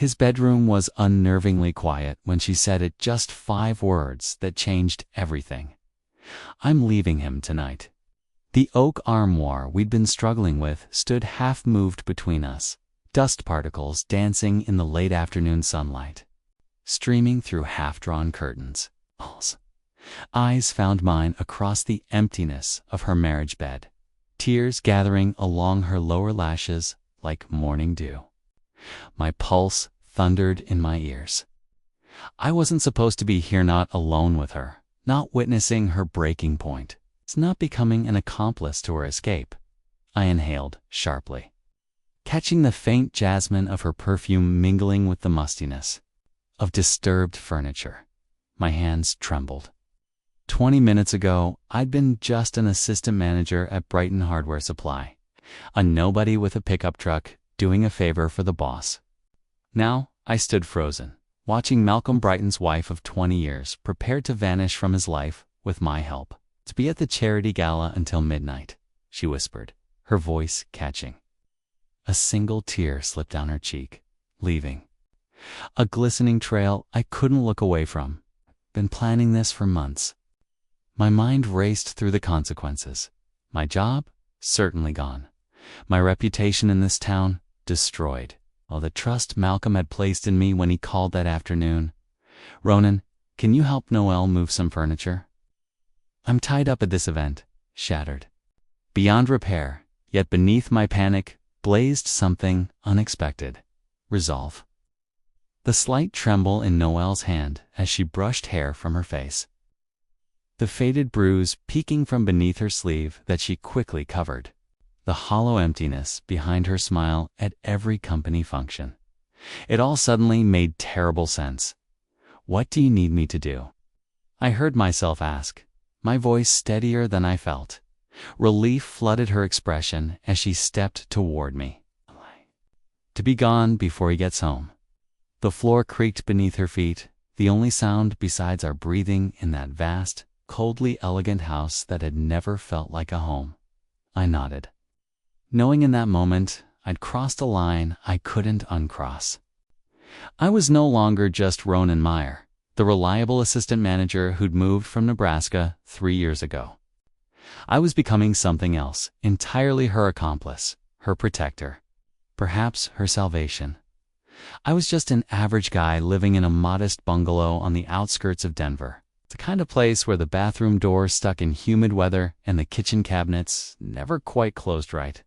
His bedroom was unnervingly quiet when she said it, just 5 words that changed everything. "I'm leaving him tonight." The oak armoire we'd been struggling with stood half-moved between us, dust particles dancing in the late afternoon sunlight, streaming through half-drawn curtains. Eyes found mine across the emptiness of her marriage bed, tears gathering along her lower lashes like morning dew. My pulse thundered in my ears. I wasn't supposed to be here, not alone with her, not witnessing her breaking point, not becoming an accomplice to her escape. I inhaled sharply, catching the faint jasmine of her perfume mingling with the mustiness of disturbed furniture. My hands trembled. 20 minutes ago, I'd been just an assistant manager at Brighton Hardware Supply, a nobody with a pickup truck doing a favor for the boss. Now, I stood frozen, watching Malcolm Brighton's wife of 20 years prepared to vanish from his life with my help. "To be at the charity gala until midnight," she whispered, her voice catching. A single tear slipped down her cheek, leaving a glistening trail I couldn't look away from. Been planning this for months. My mind raced through the consequences. My job? Certainly gone. My reputation in this town? Destroyed. All the trust Malcolm had placed in me when he called that afternoon. "Ronan, can you help Noelle move some furniture? I'm tied up at this event," shattered, beyond repair, yet beneath my panic blazed something unexpected. Resolve. The slight tremble in Noelle's hand as she brushed hair from her face. The faded bruise peeking from beneath her sleeve that she quickly covered. The hollow emptiness behind her smile at every company function. It all suddenly made terrible sense. "What do you need me to do?" I heard myself ask, my voice steadier than I felt. Relief flooded her expression as she stepped toward me. "To be gone before he gets home." The floor creaked beneath her feet, the only sound besides our breathing in that vast, coldly elegant house that had never felt like a home. I nodded, knowing in that moment I'd crossed a line I couldn't uncross. I was no longer just Ronan Meyer, the reliable assistant manager who'd moved from Nebraska 3 years ago. I was becoming something else, entirely her accomplice, her protector, perhaps her salvation. I was just an average guy living in a modest bungalow on the outskirts of Denver, the kind of place where the bathroom door stuck in humid weather and the kitchen cabinets never quite closed right.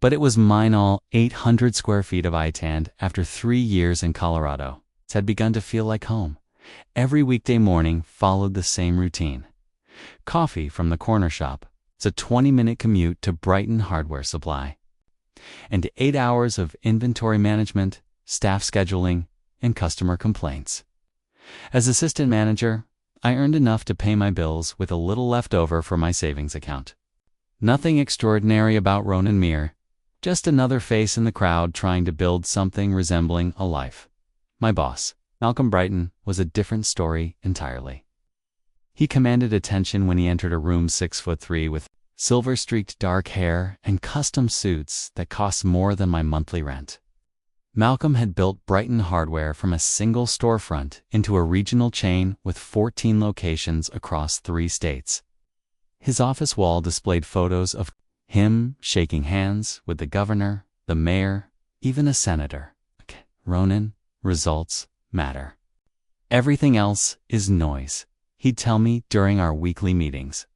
But it was mine. All 800 square feet of Itand after 3 years in Colorado. It had begun to feel like home. Every weekday morning followed the same routine. Coffee from the corner shop. It's a 20-minute commute to Brighton Hardware Supply. And 8 hours of inventory management, staff scheduling, and customer complaints. As assistant manager, I earned enough to pay my bills with a little left over for my savings account. Nothing extraordinary about Ronan Meyer, just another face in the crowd trying to build something resembling a life. My boss, Malcolm Brighton, was a different story entirely. He commanded attention when he entered a room 6'3" with silver-streaked dark hair and custom suits that cost more than my monthly rent. Malcolm had built Brighton Hardware from a single storefront into a regional chain with 14 locations across 3 states. His office wall displayed photos of him shaking hands with the governor, the mayor, even a senator. "Ronan, results matter. Everything else is noise," he'd tell me during our weekly meetings,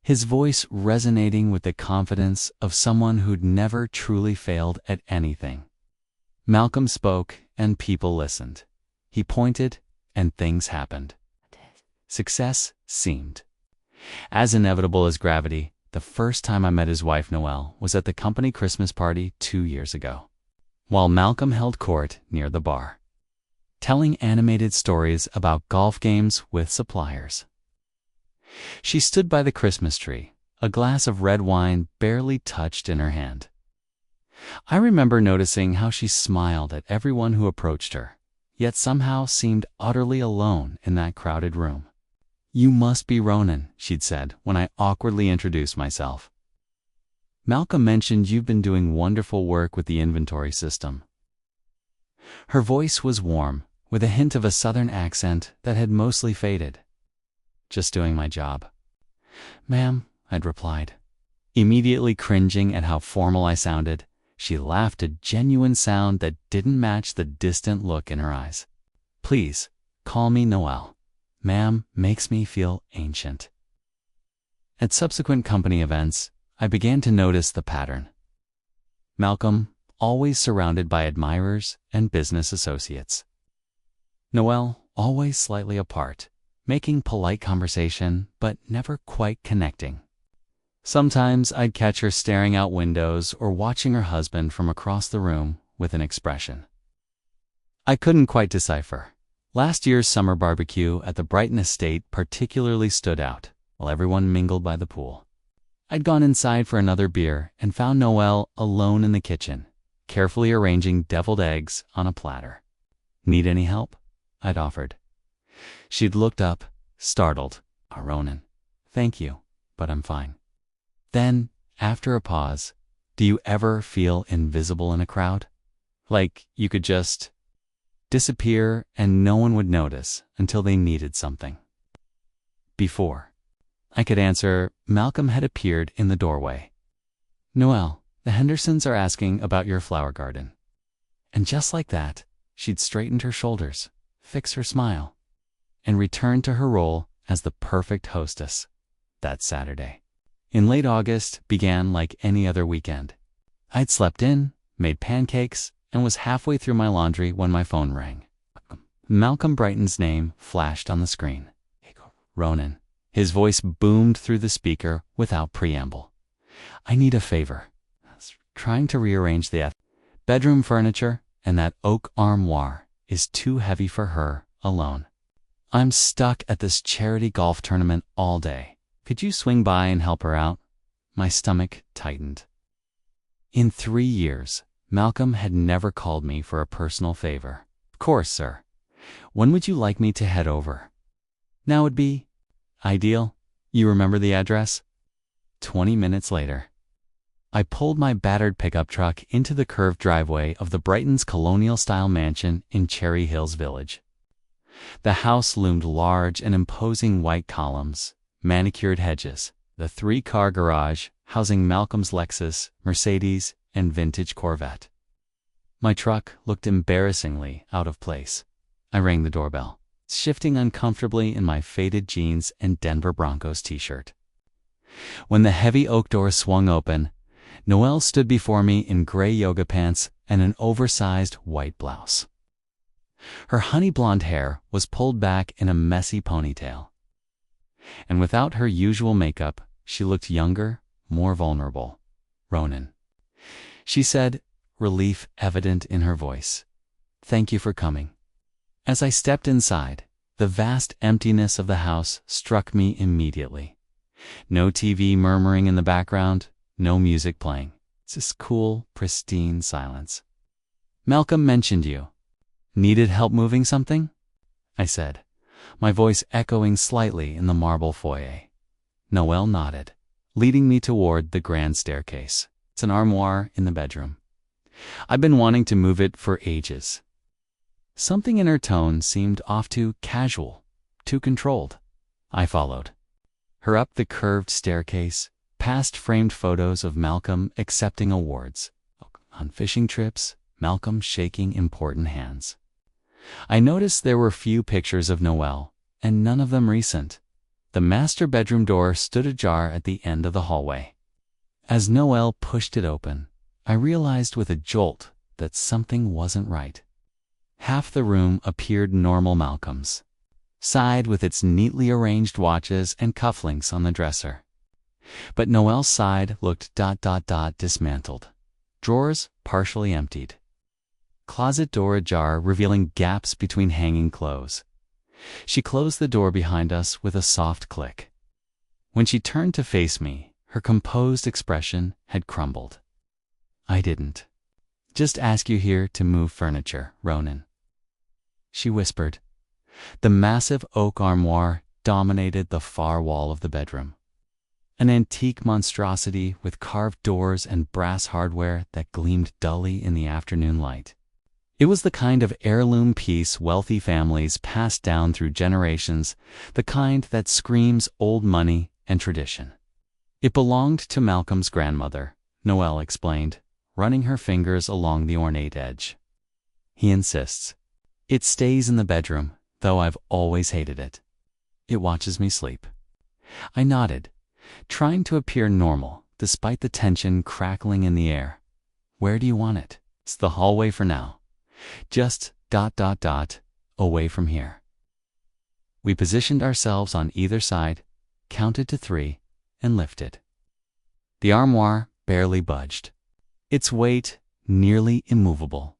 his voice resonating with the confidence of someone who'd never truly failed at anything. Malcolm spoke and people listened. He pointed and things happened. Success seemed as inevitable as gravity. The first time I met his wife Noelle was at the company Christmas party 2 years ago, while Malcolm held court near the bar, telling animated stories about golf games with suppliers. She stood by the Christmas tree, a glass of red wine barely touched in her hand. I remember noticing how she smiled at everyone who approached her, yet somehow seemed utterly alone in that crowded room. "You must be Ronan," she'd said when I awkwardly introduced myself. "Malcolm mentioned you've been doing wonderful work with the inventory system." Her voice was warm, with a hint of a southern accent that had mostly faded. "Just doing my job." "Ma'am," I'd replied. Immediately cringing at how formal I sounded, she laughed a genuine sound that didn't match the distant look in her eyes. "Please, call me Noelle. Ma'am makes me feel ancient." At subsequent company events, I began to notice the pattern. Malcolm, always surrounded by admirers and business associates. Noelle, always slightly apart, making polite conversation, but never quite connecting. Sometimes I'd catch her staring out windows or watching her husband from across the room with an expression I couldn't quite decipher. Last year's summer barbecue at the Brighton estate particularly stood out, while everyone mingled by the pool. I'd gone inside for another beer and found Noelle alone in the kitchen, carefully arranging deviled eggs on a platter. "Need any help?" I'd offered. She'd looked up, startled. "Ronan, thank you, but I'm fine." Then, after a pause, "Do you ever feel invisible in a crowd? Like you could just disappear and no one would notice until they needed something?" Before I could answer, Malcolm had appeared in the doorway. "Noelle, the Hendersons are asking about your flower garden." And just like that, she'd straightened her shoulders, fixed her smile, and returned to her role as the perfect hostess. That Saturday, in late August, began like any other weekend. I'd slept in, made pancakes, and was halfway through my laundry when my phone rang. Malcolm Brighton's name flashed on the screen. "Ronan." His voice boomed through the speaker without preamble. "I need a favor. Trying to rearrange the bedroom furniture, and that oak armoire is too heavy for her alone. I'm stuck at this charity golf tournament all day. Could you swing by and help her out?" My stomach tightened. In 3 years, Malcolm had never called me for a personal favor. "Of course, sir. When would you like me to head over?" "Now would be ideal. You remember the address?" 20 minutes later, I pulled my battered pickup truck into the curved driveway of the Brighton's colonial-style mansion in Cherry Hills Village. The house loomed large and imposing white columns, manicured hedges, the 3-car garage housing Malcolm's Lexus, Mercedes, and vintage Corvette. My truck looked embarrassingly out of place. I rang the doorbell, shifting uncomfortably in my faded jeans and Denver Broncos t-shirt. When the heavy oak door swung open, Noelle stood before me in gray yoga pants and an oversized white blouse. Her honey blonde hair was pulled back in a messy ponytail. And without her usual makeup, she looked younger, more vulnerable. "Ronan," she said, relief evident in her voice. "Thank you for coming." As I stepped inside, the vast emptiness of the house struck me immediately. No TV murmuring in the background, no music playing. Just cool, pristine silence. "Malcolm mentioned you. Needed help moving something?" I said, my voice echoing slightly in the marble foyer. Noelle nodded, leading me toward the grand staircase. "It's an armoire in the bedroom. I've been wanting to move it for ages." Something in her tone seemed off too casual, too controlled. I followed her up the curved staircase, past framed photos of Malcolm accepting awards. On fishing trips, Malcolm shaking important hands. I noticed there were few pictures of Noelle, and none of them recent. The master bedroom door stood ajar at the end of the hallway. As Noelle pushed it open, I realized with a jolt that something wasn't right. Half the room appeared normal Malcolm's side with its neatly arranged watches and cufflinks on the dresser. But Noelle's side looked dismantled. Drawers partially emptied. Closet door ajar revealing gaps between hanging clothes. She closed the door behind us with a soft click. When she turned to face me, her composed expression had crumbled. "I didn't just ask you here to move furniture, Ronan," she whispered. The massive oak armoire dominated the far wall of the bedroom. An antique monstrosity with carved doors and brass hardware that gleamed dully in the afternoon light. It was the kind of heirloom piece wealthy families pass down through generations, the kind that screams old money and tradition. It belonged to Malcolm's grandmother, Noelle explained, running her fingers along the ornate edge. He insists. It stays in the bedroom, though I've always hated it. It watches me sleep. I nodded, trying to appear normal, despite the tension crackling in the air. Where do you want it? It's the hallway for now. Just ... away from here. We positioned ourselves on either side, counted to 3, and lifted. The armoire barely budged, its weight nearly immovable.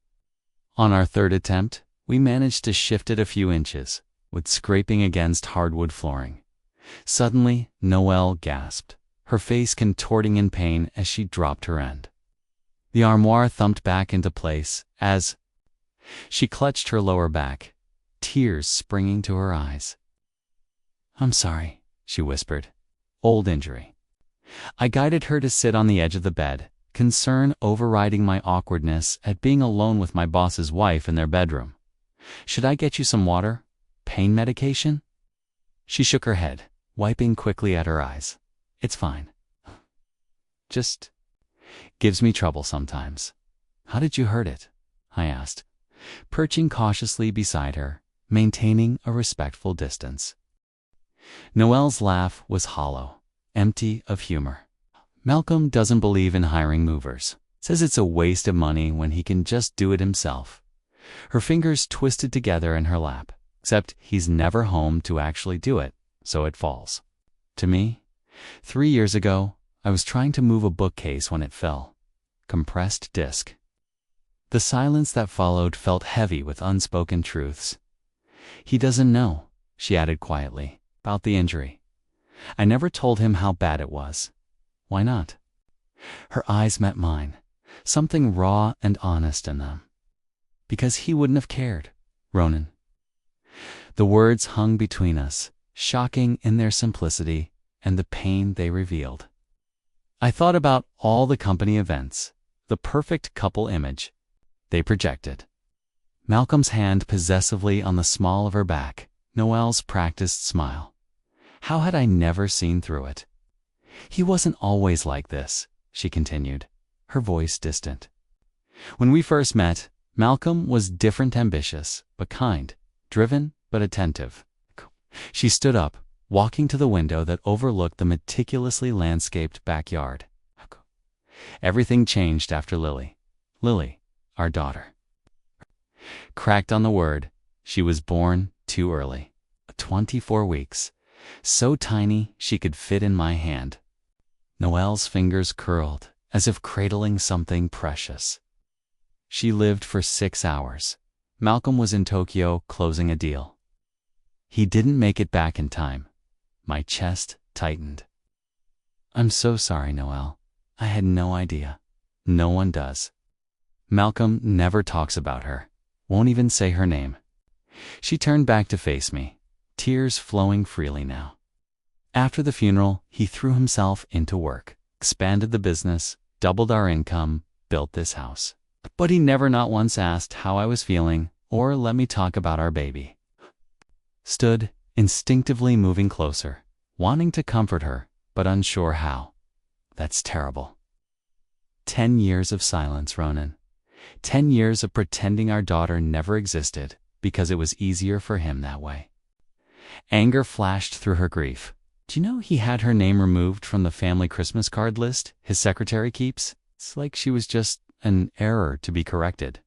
On our third attempt, we managed to shift it a few inches, with scraping against hardwood flooring. Suddenly, Noelle gasped, her face contorting in pain as she dropped her end. The armoire thumped back into place as she clutched her lower back, tears springing to her eyes. "I'm sorry," she whispered. "Old injury." I guided her to sit on the edge of the bed, concern overriding my awkwardness at being alone with my boss's wife in their bedroom. "Should I get you some water? Pain medication?" She shook her head, wiping quickly at her eyes. "It's fine. Just gives me trouble sometimes." "How did you hurt it?" I asked, perching cautiously beside her, maintaining a respectful distance. Noelle's laugh was hollow, empty of humor. "Malcolm doesn't believe in hiring movers. Says it's a waste of money when he can just do it himself." Her fingers twisted together in her lap, except he's never home to actually do it, so it falls. To me, 3 years ago, I was trying to move a bookcase when it fell. Compressed disc. The silence that followed felt heavy with unspoken truths. "He doesn't know," she added quietly, "about the injury. I never told him how bad it was." "Why not?" Her eyes met mine, something raw and honest in them. "Because he wouldn't have cared, Ronan." The words hung between us, shocking in their simplicity and the pain they revealed. I thought about all the company events, the perfect couple image they projected. Malcolm's hand possessively on the small of her back, Noelle's practiced smile. How had I never seen through it? "He wasn't always like this," she continued, her voice distant. "When we first met, Malcolm was different, ambitious, but kind, driven, but attentive." She stood up, walking to the window that overlooked the meticulously landscaped backyard. "Everything changed after Lily. Lily, our daughter." Cracked on the word, she was born too early. 24 weeks. So tiny she could fit in my hand. Noelle's fingers curled, as if cradling something precious. She lived for 6 hours. Malcolm was in Tokyo closing a deal. He didn't make it back in time. My chest tightened. "I'm so sorry, Noelle. I had no idea." "No one does. Malcolm never talks about her, won't even say her name." She turned back to face me, tears flowing freely now. "After the funeral, he threw himself into work, expanded the business, doubled our income, built this house. But he never not once asked how I was feeling or let me talk about our baby." Stood, instinctively moving closer, wanting to comfort her, but unsure how. That's terrible. 10 years of silence, Ronan. 10 years of pretending our daughter never existed because it was easier for him that way. Anger flashed through her grief. "Do you know he had her name removed from the family Christmas card list his secretary keeps? It's like she was just an error to be corrected."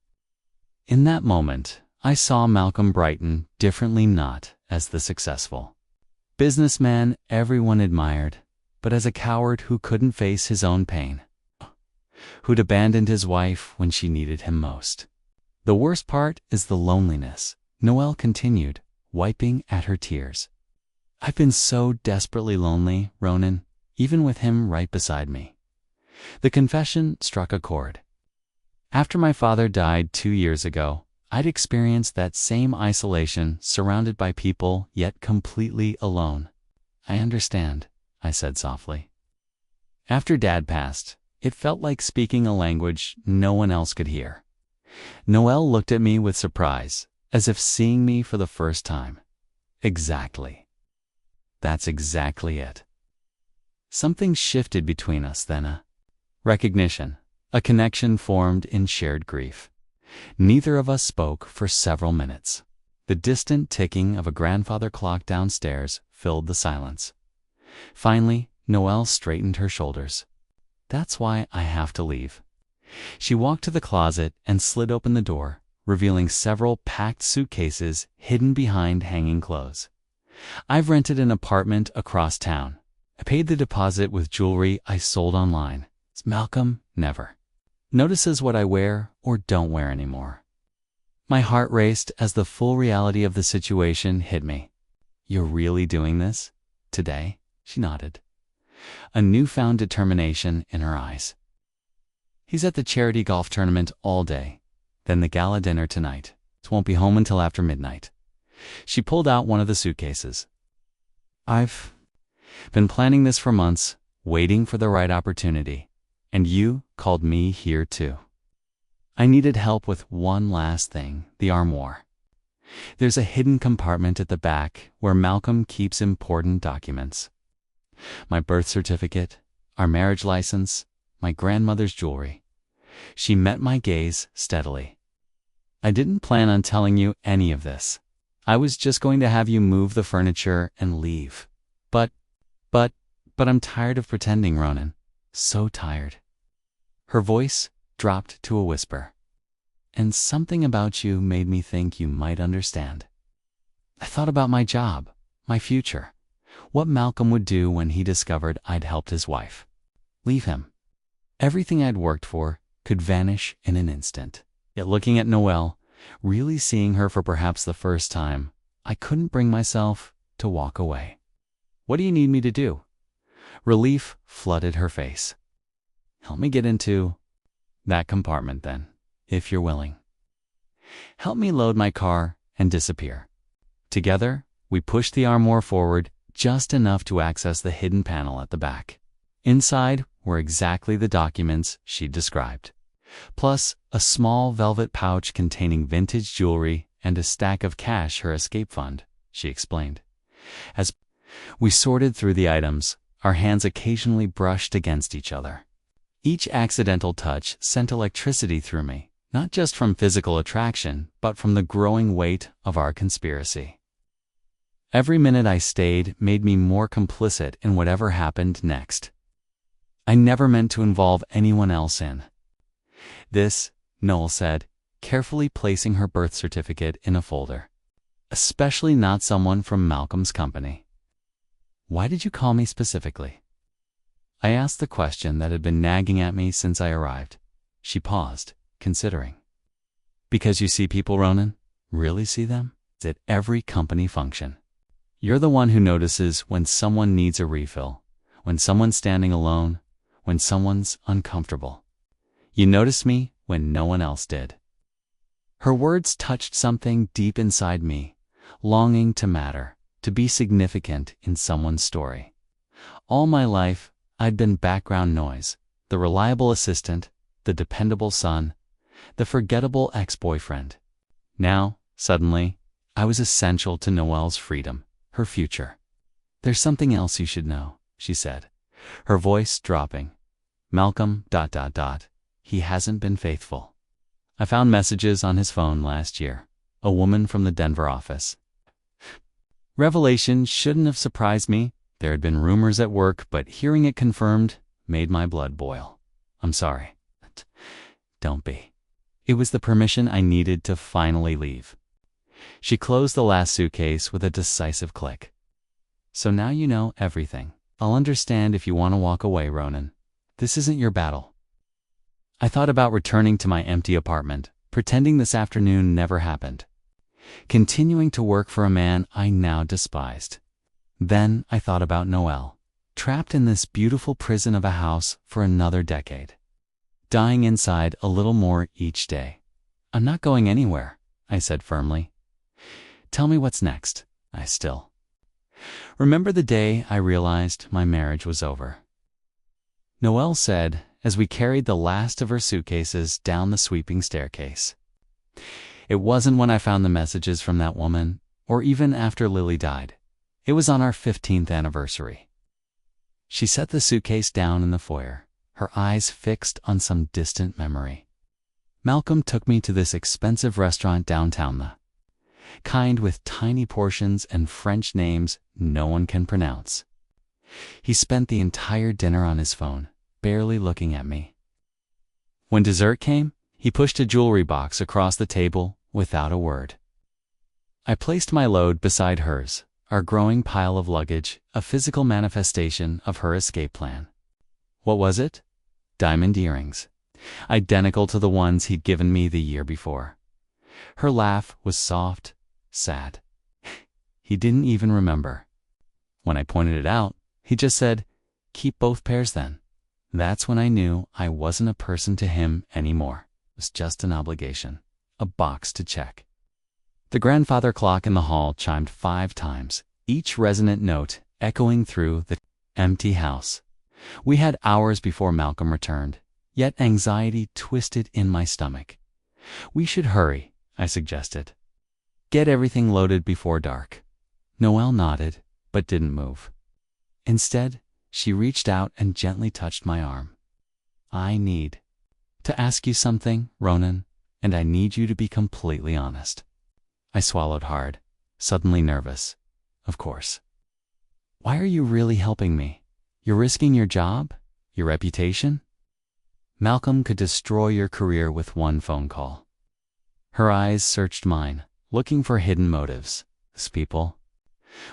In that moment, I saw Malcolm brighten differently, not as the successful businessman everyone admired, but as a coward who couldn't face his own pain, who'd abandoned his wife when she needed him most. "The worst part is the loneliness," Noelle continued, wiping at her tears. "I've been so desperately lonely, Ronan, even with him right beside me." The confession struck a chord. After my father died 2 years ago, I'd experienced that same isolation, surrounded by people, yet completely alone. "I understand," I said softly. "After Dad passed, it felt like speaking a language no one else could hear. Noelle looked at me with surprise, as if seeing me for the first time. Exactly. That's exactly it. Something shifted between us then, a recognition, a connection formed in shared grief. Neither of us spoke for several minutes. The distant ticking of a grandfather clock downstairs filled the silence. Finally, Noelle straightened her shoulders. That's why I have to leave. She walked to the closet and slid open the door, revealing several packed suitcases hidden behind hanging clothes. I've rented an apartment across town. I paid the deposit with jewelry I sold online. Malcolm never notices what I wear or don't wear anymore. My heart raced as the full reality of the situation hit me. You're really doing this? Today? She nodded, a newfound determination in her eyes. He's at the charity golf tournament all day, then the gala dinner tonight. Won't be home until after midnight. She pulled out one of the suitcases. I've been planning this for months, waiting for the right opportunity, and you called me here too. I needed help with one last thing, the armoire. There's a hidden compartment at the back where Malcolm keeps important documents. My birth certificate, our marriage license, my grandmother's jewelry. She met my gaze steadily. I didn't plan on telling you any of this. I was just going to have you move the furniture and leave. But I'm tired of pretending, Ronan. So tired. Her voice dropped to a whisper. And something about you made me think you might understand. I thought about my job, my future, what Malcolm would do when he discovered I'd helped his wife. Leave him. Everything I'd worked for could vanish in an instant. Yet looking at Noelle, really seeing her for perhaps the first time, I couldn't bring myself to walk away. What do you need me to do? Relief flooded her face. Help me get into that compartment then, if you're willing. Help me load my car and disappear. Together, we pushed the armoire forward just enough to access the hidden panel at the back. Inside were exactly the documents she'd described, plus a small velvet pouch containing vintage jewelry and a stack of cash, her escape fund, she explained. As we sorted through the items, our hands occasionally brushed against each other. Each accidental touch sent electricity through me, not just from physical attraction, but from the growing weight of our conspiracy. Every minute I stayed made me more complicit in whatever happened next. I never meant to involve anyone else in this, Noelle said, carefully placing her birth certificate in a folder. Especially not someone from Malcolm's company. Why did you call me specifically? I asked the question that had been nagging at me since I arrived. She paused, considering. Because you see people, Ronan? Really see them? It's at every company function. You're the one who notices when someone needs a refill, when someone's standing alone, when someone's uncomfortable. You noticed me when no one else did. Her words touched something deep inside me, longing to matter, to be significant in someone's story. All my life, I'd been background noise, the reliable assistant, the dependable son, the forgettable ex-boyfriend. Now, suddenly, I was essential to Noelle's freedom, her future. There's something else you should know, she said, her voice dropping. Malcolm, ... he hasn't been faithful. I found messages on his phone last year, a woman from the Denver office. Revelation shouldn't have surprised me. There had been rumors at work, but hearing it confirmed made my blood boil. I'm sorry. Don't be. It was the permission I needed to finally leave. She closed the last suitcase with a decisive click. So now you know everything. I'll understand if you want to walk away, Ronan. This isn't your battle. I thought about returning to my empty apartment, pretending this afternoon never happened. Continuing to work for a man I now despised. Then I thought about Noelle, trapped in this beautiful prison of a house for another decade. Dying inside a little more each day. I'm not going anywhere, I said firmly. Tell me what's next. I still remember the day I realized my marriage was over. Noelle said, as we carried the last of her suitcases down the sweeping staircase. It wasn't when I found the messages from that woman, or even after Lily died. It was on our 15th anniversary. She set the suitcase down in the foyer, her eyes fixed on some distant memory. Malcolm took me to this expensive restaurant downtown, the kind with tiny portions and French names no one can pronounce. He spent the entire dinner on his phone, barely looking at me. When dessert came, he pushed a jewelry box across the table without a word. I placed my load beside hers, our growing pile of luggage, a physical manifestation of her escape plan. What was it? Diamond earrings, identical to the ones he'd given me the year before. Her laugh was soft, sad. He didn't even remember. When I pointed it out, he just said, "Keep both pairs then." That's when I knew I wasn't a person to him anymore. It was just an obligation, a box to check. The grandfather clock in the hall chimed 5 times, each resonant note echoing through the empty house. We had hours before Malcolm returned, yet anxiety twisted in my stomach. "We should hurry," I suggested. "Get everything loaded before dark." Noelle nodded, but didn't move. Instead, she reached out and gently touched my arm. "I need to ask you something, Ronan, and I need you to be completely honest." I swallowed hard, suddenly nervous. Of course. "Why are you really helping me? You're risking your job? Your reputation? Malcolm could destroy your career with one phone call." Her eyes searched mine, looking for hidden motives. These people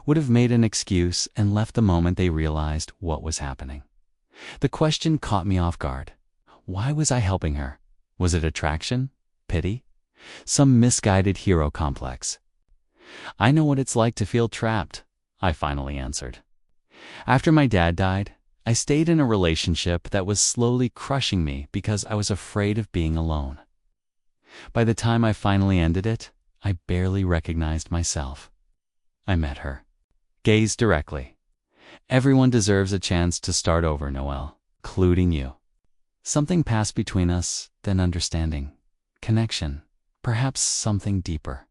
would have made an excuse and left the moment they realized what was happening. The question caught me off guard. Why was I helping her? Was it attraction? Pity? Some misguided hero complex? "I know what it's like to feel trapped," I finally answered. After my dad died, I stayed in a relationship that was slowly crushing me because I was afraid of being alone. By the time I finally ended it, I barely recognized myself. I met her. Gazed directly. "Everyone deserves a chance to start over, Noelle, including you." Something passed between us, then understanding. Connection. Perhaps something deeper.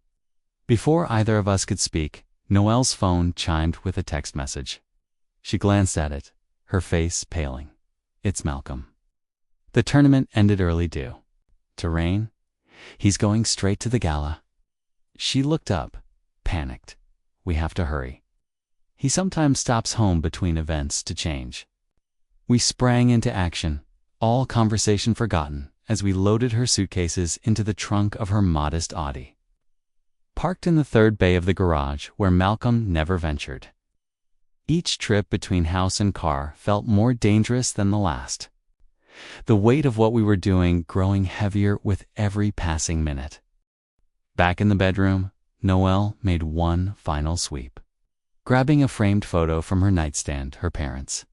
Before either of us could speak, Noelle's phone chimed with a text message. She glanced at it, her face paling. "It's Malcolm. The tournament ended early due to rain. He's going straight to the gala." She looked up, panicked. "We have to hurry. He sometimes stops home between events to change." We sprang into action, all conversation forgotten, as we loaded her suitcases into the trunk of her modest Audi, parked in the 3rd bay of the garage where Malcolm never ventured. Each trip between house and car felt more dangerous than the last, the weight of what we were doing growing heavier with every passing minute. Back in the bedroom, Noelle made one final sweep, grabbing a framed photo from her nightstand, her parents.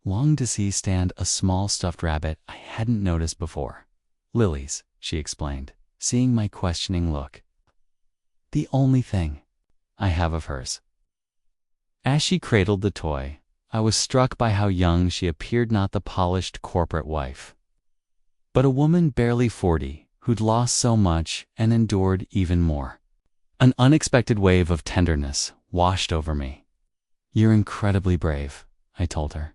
Longed to see stand a small stuffed rabbit I hadn't noticed before. "Lily's," she explained, seeing my questioning look. "The only thing I have of hers." As she cradled the toy, I was struck by how young she appeared, not the polished corporate wife, but a woman barely 40 who'd lost so much and endured even more. An unexpected wave of tenderness washed over me. "You're incredibly brave," I told her.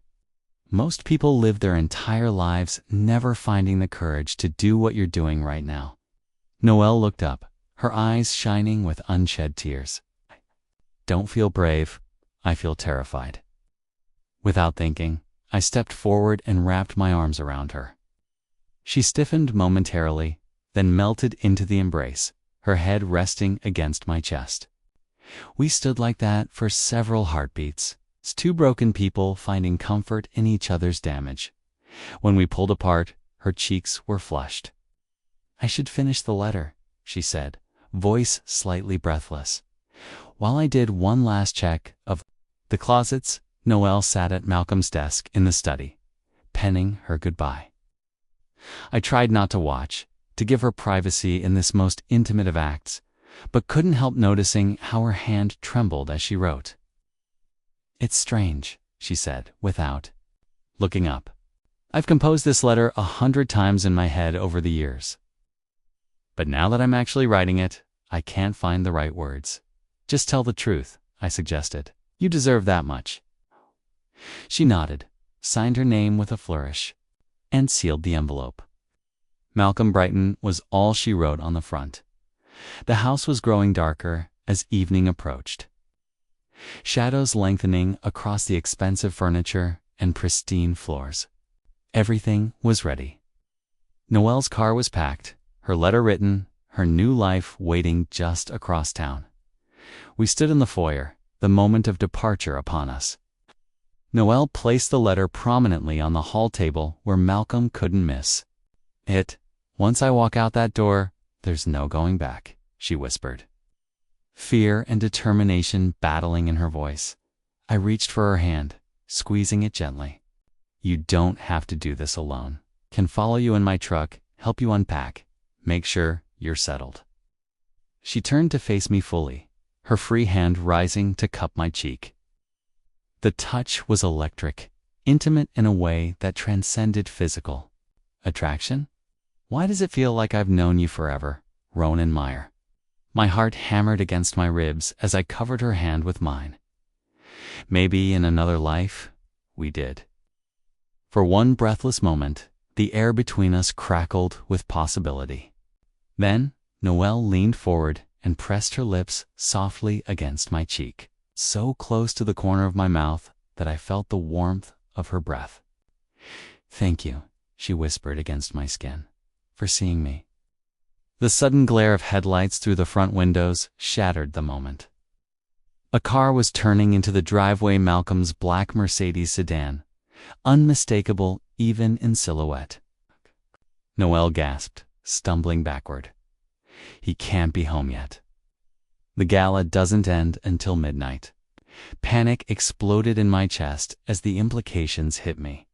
"Most people live their entire lives never finding the courage to do what you're doing right now." Noelle looked up, her eyes shining with unshed tears. "I don't feel brave, I feel terrified." Without thinking, I stepped forward and wrapped my arms around her. She stiffened momentarily, then melted into the embrace, her head resting against my chest. We stood like that for several heartbeats, as 2 broken people finding comfort in each other's damage. When we pulled apart, her cheeks were flushed. "I should finish the letter," she said, voice slightly breathless. While I did one last check of the closets, Noelle sat at Malcolm's desk in the study, penning her goodbye. I tried not to watch, to give her privacy in this most intimate of acts, but couldn't help noticing how her hand trembled as she wrote. "It's strange," she said, without looking up. I've composed this letter 100 times in my head over the years. But now that I'm actually writing it, I can't find the right words. Just tell the truth, I suggested. You deserve that much. She nodded, signed her name with a flourish, and sealed the envelope. Malcolm Brighton was all she wrote on the front. The house was growing darker as evening approached. Shadows lengthening across the expensive furniture and pristine floors. Everything was ready. Noelle's car was packed, her letter written, her new life waiting just across town. We stood in the foyer, the moment of departure upon us. Noelle placed the letter prominently on the hall table where Malcolm couldn't miss it. Once I walk out that door, there's no going back, she whispered. Fear and determination battling in her voice. I reached for her hand, squeezing it gently. You don't have to do this alone. Can follow you in my truck, help you unpack, make sure you're settled. She turned to face me fully, her free hand rising to cup my cheek. The touch was electric, intimate in a way that transcended physical attraction. Why does it feel like I've known you forever, Ronan Meyer? My heart hammered against my ribs as I covered her hand with mine. Maybe in another life, we did. For one breathless moment, the air between us crackled with possibility. Then, Noelle leaned forward and pressed her lips softly against my cheek, so close to the corner of my mouth that I felt the warmth of her breath. Thank you, she whispered against my skin, for seeing me. The sudden glare of headlights through the front windows shattered the moment. A car was turning into the driveway. Malcolm's black Mercedes sedan, unmistakable even in silhouette. Noelle gasped, stumbling backward. He can't be home yet. The gala doesn't end until midnight. Panic exploded in my chest as the implications hit me.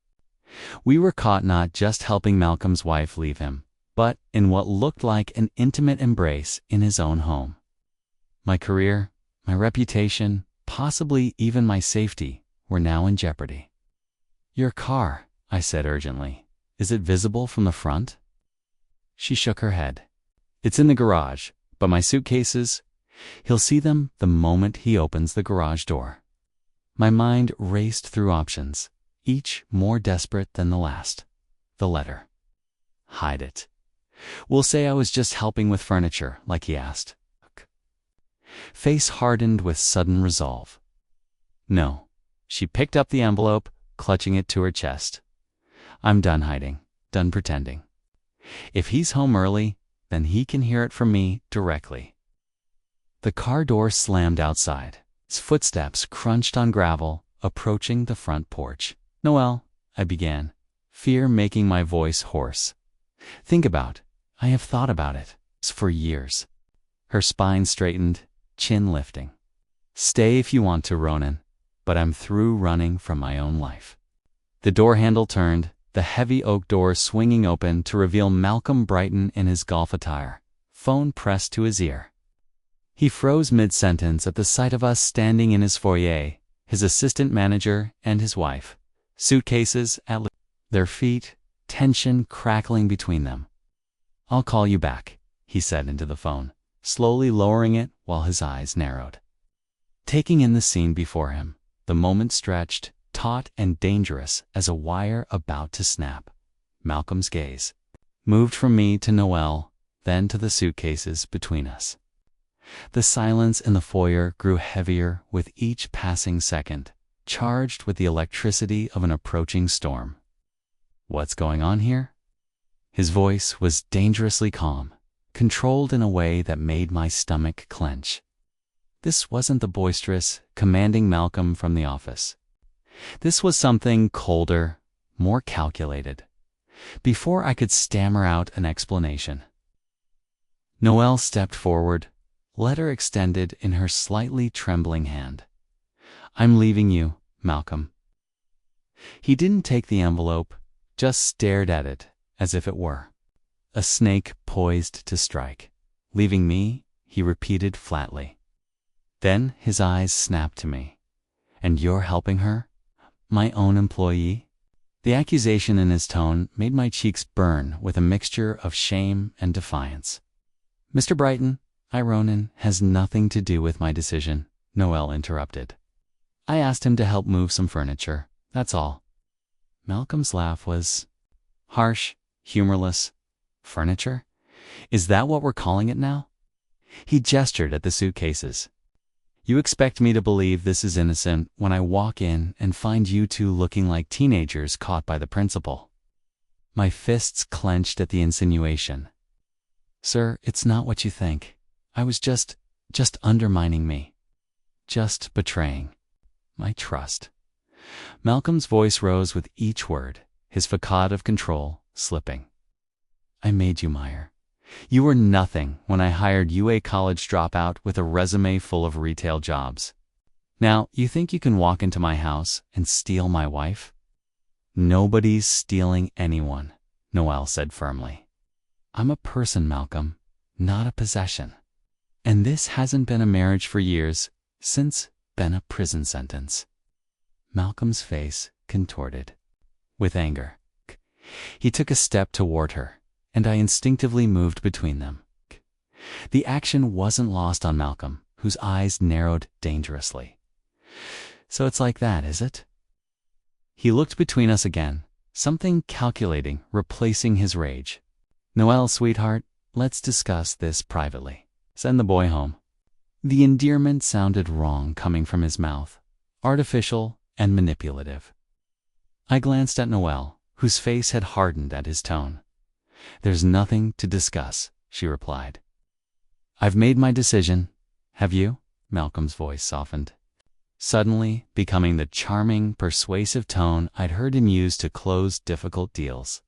We were caught not just helping Malcolm's wife leave him, but in what looked like an intimate embrace in his own home. My career, my reputation, possibly even my safety, were now in jeopardy. Your car, I said urgently. Is it visible from the front? She shook her head. It's in the garage, but my suitcases, he'll see them the moment he opens the garage door. My mind raced through options, each more desperate than the last. The letter. Hide it. We'll say I was just helping with furniture, like he asked. Face hardened with sudden resolve. No. She picked up the envelope, clutching it to her chest. I'm done hiding, done pretending. If he's home early, then he can hear it from me directly. The car door slammed outside. His footsteps crunched on gravel, approaching the front porch. Noelle, I began, fear making my voice hoarse. I have thought about it for years. Her spine straightened, chin lifting. Stay if you want to, Ronan, but I'm through running from my own life. The door handle turned, the heavy oak door swinging open to reveal Malcolm Brighton in his golf attire, phone pressed to his ear. He froze mid-sentence at the sight of us standing in his foyer, his assistant manager and his wife, suitcases at their feet, tension crackling between them. I'll call you back, he said into the phone, slowly lowering it while his eyes narrowed. Taking in the scene before him, the moment stretched, taut and dangerous as a wire about to snap. Malcolm's gaze moved from me to Noelle, then to the suitcases between us. The silence in the foyer grew heavier with each passing second, charged with the electricity of an approaching storm. What's going on here? His voice was dangerously calm, controlled in a way that made my stomach clench. This wasn't the boisterous, commanding Malcolm from the office. This was something colder, more calculated. Before I could stammer out an explanation, Noelle stepped forward, letter extended in her slightly trembling hand. I'm leaving you, Malcolm. He didn't take the envelope, just stared at it as if it were a snake poised to strike. Leaving me, he repeated flatly. Then his eyes snapped to me. And you're helping her? My own employee? The accusation in his tone made my cheeks burn with a mixture of shame and defiance. Mr. Brighton, Ronan, has nothing to do with my decision, Noel interrupted. I asked him to help move some furniture, that's all. Malcolm's laugh was harsh, humorless. Furniture? Is that what we're calling it now? He gestured at the suitcases. You expect me to believe this is innocent when I walk in and find you two looking like teenagers caught by the principal. My fists clenched at the insinuation. Sir, it's not what you think. I was just undermining me. Just betraying my trust. Malcolm's voice rose with each word, his facade of control slipping. I made you, Meyer. You were nothing when I hired you, a college dropout with a resume full of retail jobs. Now, you think you can walk into my house and steal my wife? Nobody's stealing anyone, Noel said firmly. I'm a person, Malcolm, not a possession. And this hasn't been a marriage for years, since been a prison sentence. Malcolm's face contorted with anger. He took a step toward her, and I instinctively moved between them. The action wasn't lost on Malcolm, whose eyes narrowed dangerously. So it's like that, is it? He looked between us again, something calculating replacing his rage. Noel, sweetheart, let's discuss this privately. Send the boy home. The endearment sounded wrong coming from his mouth, artificial and manipulative. I glanced at Noel, whose face had hardened at his tone. There's nothing to discuss, she replied. I've made my decision. Have you? Malcolm's voice softened, suddenly becoming the charming, persuasive tone I'd heard him use to close difficult deals.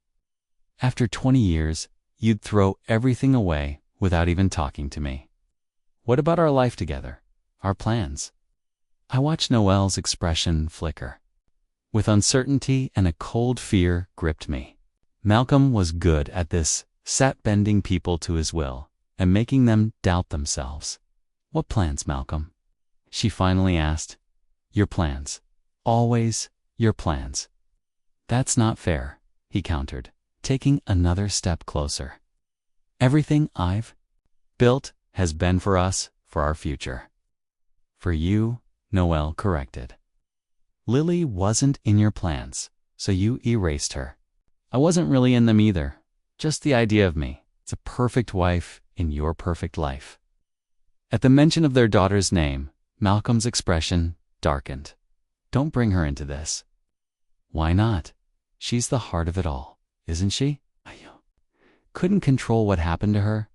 After 20 years, you'd throw everything away without even talking to me. What about our life together? Our plans? I watched Noel's expression flicker. With uncertainty and a cold fear gripped me. Malcolm was good at this, bending people to his will and making them doubt themselves. What plans, Malcolm? She finally asked. Your plans. Always your plans. That's not fair, he countered, taking another step closer. Everything I've built has been for us, for our future. For you, Noel corrected. Lily wasn't in your plans, so you erased her. I wasn't really in them either, just the idea of me. It's a perfect wife in your perfect life. At the mention of their daughter's name, Malcolm's expression darkened. Don't bring her into this. Why not? She's the heart of it all, isn't she? I couldn't control what happened to her,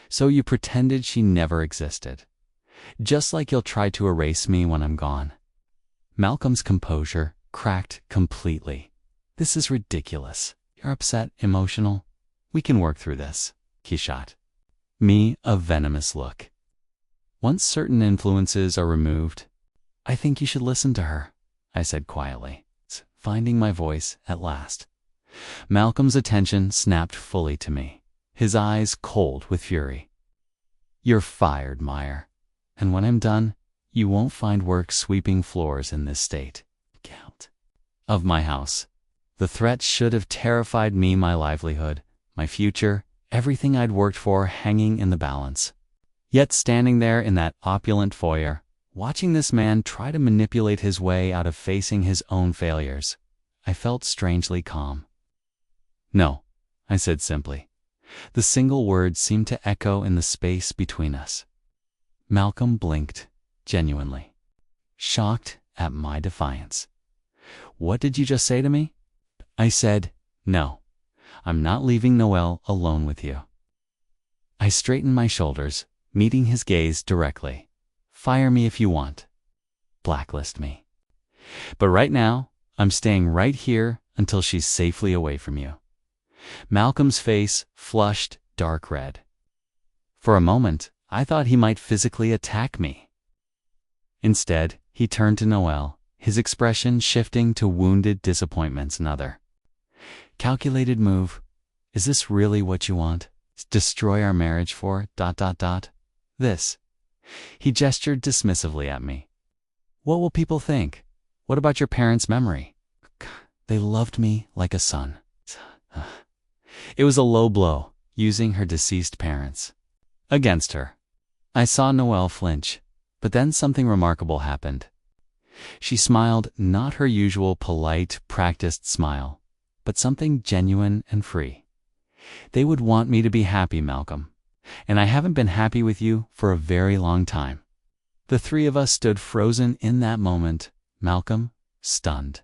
so you pretended she never existed. Just like you'll try to erase me when I'm gone. Malcolm's composure cracked completely. This is ridiculous. You're upset, emotional. We can work through this, he shot me a venomous look. Once certain influences are removed, I think you should listen to her, I said quietly, finding my voice at last. Malcolm's attention snapped fully to me, his eyes cold with fury. You're fired, Meyer. And when I'm done, you won't find work sweeping floors in this state. Get out of my house. The threat should have terrified me, my livelihood, my future, everything I'd worked for hanging in the balance. Yet standing there in that opulent foyer, watching this man try to manipulate his way out of facing his own failures, I felt strangely calm. No, I said simply. The single word seemed to echo in the space between us. Malcolm blinked, genuinely, shocked at my defiance. What did you just say to me? I said, no, I'm not leaving Noel alone with you. I straightened my shoulders, meeting his gaze directly. Fire me if you want. Blacklist me. But right now, I'm staying right here until she's safely away from you. Malcolm's face flushed dark red. For a moment, I thought he might physically attack me. Instead, he turned to Noel, his expression shifting to wounded disappointment's another. Calculated move. Is this really what you want? Destroy our marriage for ... This. He gestured dismissively at me. What will people think? What about your parents' memory? They loved me like a son. It was a low blow, using her deceased parents against her. I saw Noelle flinch, but then something remarkable happened. She smiled, not her usual polite, practiced smile, but something genuine and free. They would want me to be happy, Malcolm, and I haven't been happy with you for a very long time. The three of us stood frozen in that moment, Malcolm stunned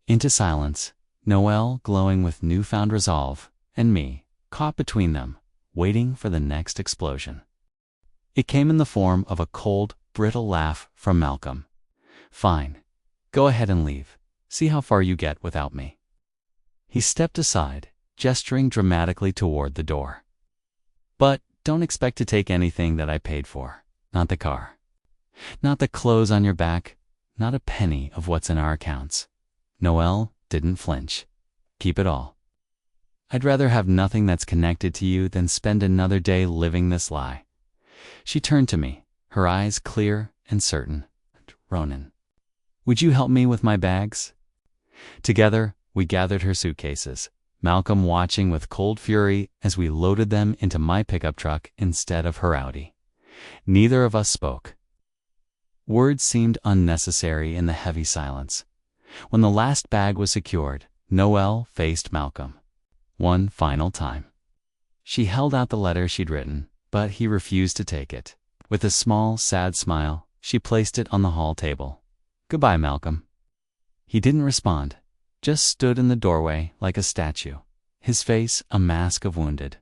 into silence, Noelle glowing with newfound resolve, and me, caught between them, waiting for the next explosion. It came in the form of a cold, brittle laugh from Malcolm. Fine. Go ahead and leave. See how far you get without me. He stepped aside, gesturing dramatically toward the door. But don't expect to take anything that I paid for. Not the car. Not the clothes on your back. Not a penny of what's in our accounts. Noelle didn't flinch. Keep it all. I'd rather have nothing that's connected to you than spend another day living this lie. She turned to me, her eyes clear and certain. Ronan, would you help me with my bags? Together, we gathered her suitcases, Malcolm watching with cold fury as we loaded them into my pickup truck instead of her Audi. Neither of us spoke. Words seemed unnecessary in the heavy silence. When the last bag was secured, Noelle faced Malcolm. One final time. She held out the letter she'd written, but he refused to take it. With a small, sad smile, she placed it on the hall table. Goodbye, Malcolm. He didn't respond, just stood in the doorway like a statue, his face a mask of wounded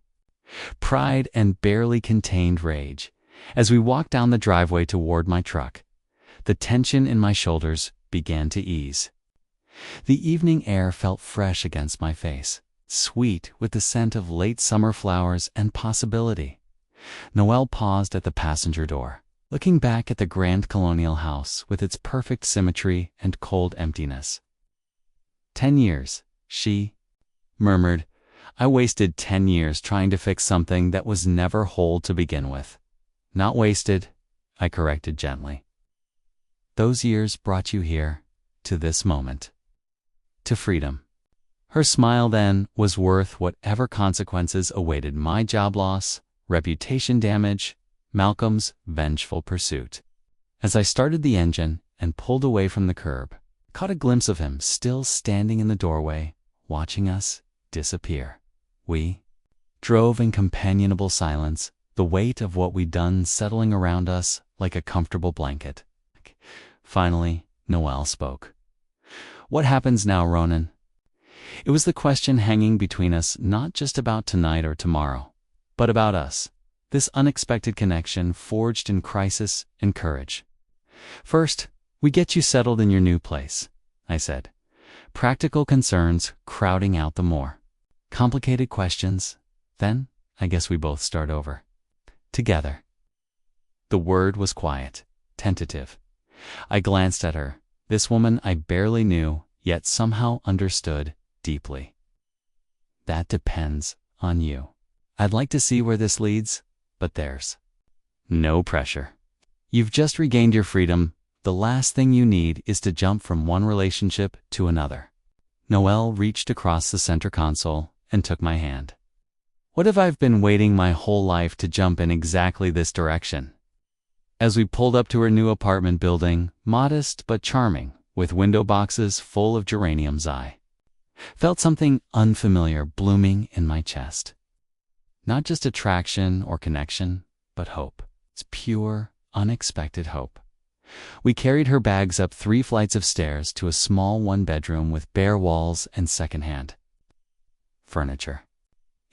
pride and barely contained rage. As we walked down the driveway toward my truck, the tension in my shoulders began to ease. The evening air felt fresh against my face, sweet with the scent of late summer flowers and possibility. Noelle paused at the passenger door, looking back at the grand colonial house with its perfect symmetry and cold emptiness. 10 years, she murmured. I wasted 10 years trying to fix something that was never whole to begin with. Not wasted, I corrected gently. Those years brought you here, to this moment. To freedom. Her smile then was worth whatever consequences awaited my job loss, reputation damage, Malcolm's vengeful pursuit. As I started the engine and pulled away from the curb, caught a glimpse of him still standing in the doorway, watching us disappear. We drove in companionable silence, the weight of what we'd done settling around us like a comfortable blanket. Finally, Noelle spoke. What happens now, Ronan? It was the question hanging between us, not just about tonight or tomorrow, but about us, this unexpected connection forged in crisis and courage. First, we get you settled in your new place, I said. Practical concerns crowding out the more complicated questions. Then, I guess we both start over. Together. The word was quiet, tentative. I glanced at her, this woman I barely knew, yet somehow understood deeply. That depends on you. I'd like to see where this leads, but there's no pressure. You've just regained your freedom. The last thing you need is to jump from one relationship to another. Noelle reached across the center console and took my hand. What if I've been waiting my whole life to jump in exactly this direction? As we pulled up to her new apartment building, modest but charming, with window boxes full of geraniums, I felt something unfamiliar blooming in my chest. Not just attraction or connection, but hope. It's pure, unexpected hope. We carried her bags up 3 flights of stairs to a small one-bedroom with bare walls and secondhand furniture.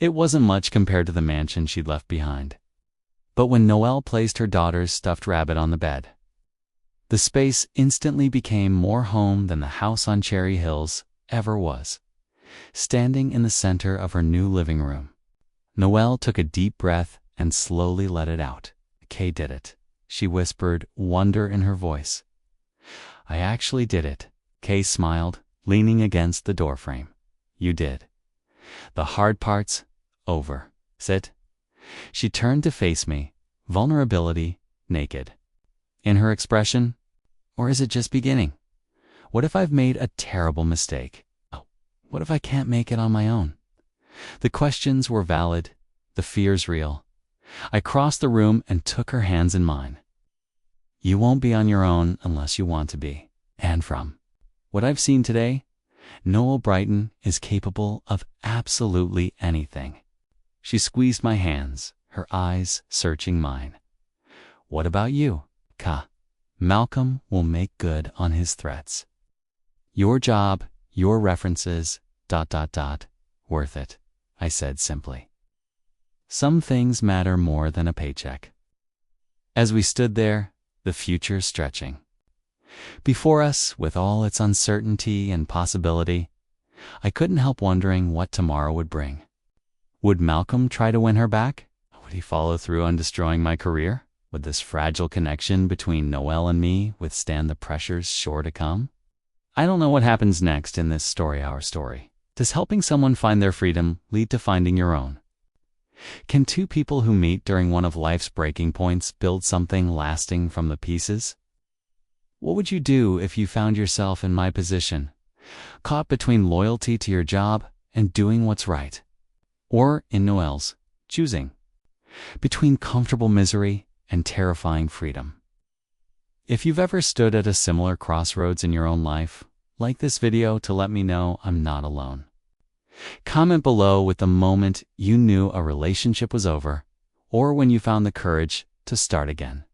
It wasn't much compared to the mansion she'd left behind. But when Noelle placed her daughter's stuffed rabbit on the bed, the space instantly became more home than the house on Cherry Hills ever was. Standing in the center of her new living room, Noelle took a deep breath and slowly let it out. Kay did it, she whispered, wonder in her voice. I actually did it, Kay smiled, leaning against the doorframe. You did. The hard part's over. Sit. She turned to face me, vulnerability naked in her expression. Or is it just beginning? What if I've made a terrible mistake? What if I can't make it on my own? The questions were valid, the fears real. I crossed the room and took her hands in mine. You won't be on your own unless you want to be. And from what I've seen today, Noel Brighton is capable of absolutely anything. She squeezed my hands, her eyes searching mine. What about you, Ka? Malcolm will make good on his threats. Your job, your references, ... worth it, I said simply. Some things matter more than a paycheck. As we stood there, the future stretching before us with all its uncertainty and possibility, I couldn't help wondering what tomorrow would bring. Would Malcolm try to win her back? Would he follow through on destroying my career? Would this fragile connection between Noel and me withstand the pressures sure to come? I don't know what happens next in this Story Hour story. Does helping someone find their freedom lead to finding your own? Can two people who meet during one of life's breaking points build something lasting from the pieces? What would you do if you found yourself in my position, caught between loyalty to your job and doing what's right? Or, in Noel's, choosing between comfortable misery and terrifying freedom? If you've ever stood at a similar crossroads in your own life, like this video to let me know I'm not alone. Comment below with the moment you knew a relationship was over, or when you found the courage to start again.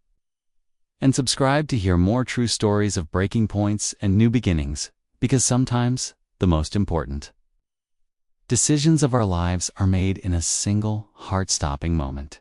And subscribe to hear more true stories of breaking points and new beginnings, because sometimes the most important decisions of our lives are made in a single heart-stopping moment.